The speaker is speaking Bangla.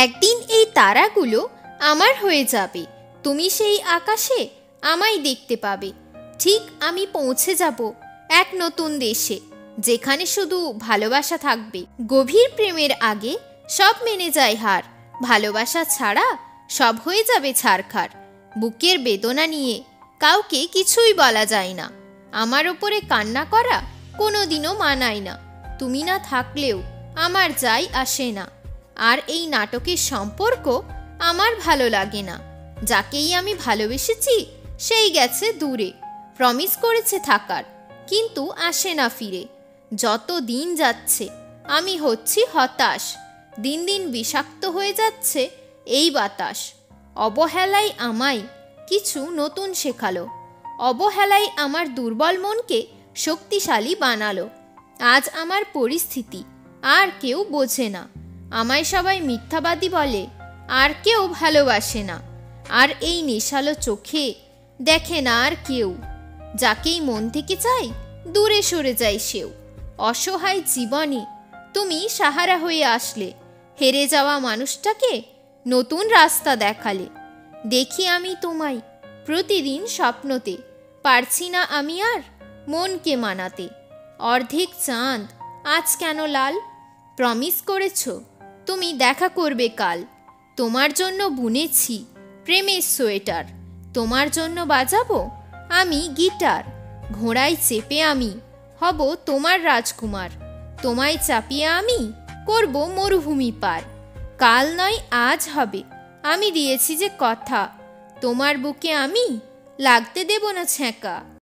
একদিন এই তারাগুলো আমার হয়ে যাবে, তুমি সেই আকাশে আমায় দেখতে পাবে। ঠিক আমি পৌঁছে যাব এক নতুন দেশে, যেখানে শুধু ভালোবাসা থাকবে। গভীর প্রেমের আগে সব মেনে যায় হার, ভালোবাসা ছাড়া সব হয়ে যাবে ছারখার। বুকের বেদনা নিয়ে কাউকে কিছুই বলা যায় না, আমার ওপরে কান্না করা কোনোদিনও মানায় না। তুমি না থাকলেও আমার যাই আসে না, আর এই নাটকের সম্পর্ক আমার ভালো লাগে না। যাকেই আমি ভালোবেসেছি সেই গেছে দূরে, প্রমিস করেছে থাকার কিন্তু আসে না ফিরে। যত দিন যাচ্ছে আমি হচ্ছি হতাশ, দিন দিন বিষাক্ত হয়ে যাচ্ছে এই বাতাস। অবহেলাই আমায় কিছু নতুন শেখালো, অবহেলাই আমার দুর্বল মনকে শক্তিশালী বানালো। আজ আমার পরিস্থিতি আর কেউ বোঝে না, আমায় সবাই মিথ্যাবাদী বলে, আর কেউ ভালোবাসে না। আর এই নেশালো চোখে দেখে না আর কেউ, যাকেই মন থেকে চাই দূরে সরে যায় সেও। অসহায় জীবনে তুমি সাহারা হয়ে আসলে, হেরে যাওয়া মানুষটাকে নতুন রাস্তা দেখালে। দেখি আমি তোমায় প্রতিদিন স্বপ্নতে, পারছি না আমি আর মনকে মানাতে। অর্ধেক চাঁদ আজ কেন লাল, প্রমিস করেছ তুমি দেখা করবে কাল। তোমার জন্য বুনেছি প্রেমের সোয়েটার, তোমার জন্য বাজাবো আমি গিটার। ঘোড়ায় চেপে আমি হব তোমার রাজকুমার, তোমায় চাপিয়ে আমি করব মরুভূমি পার। কাল নয় আজ হবে, আমি দিয়েছি যে কথা, তোমার বুকে আমি লাগতে দেব না ছ্যাঁকা।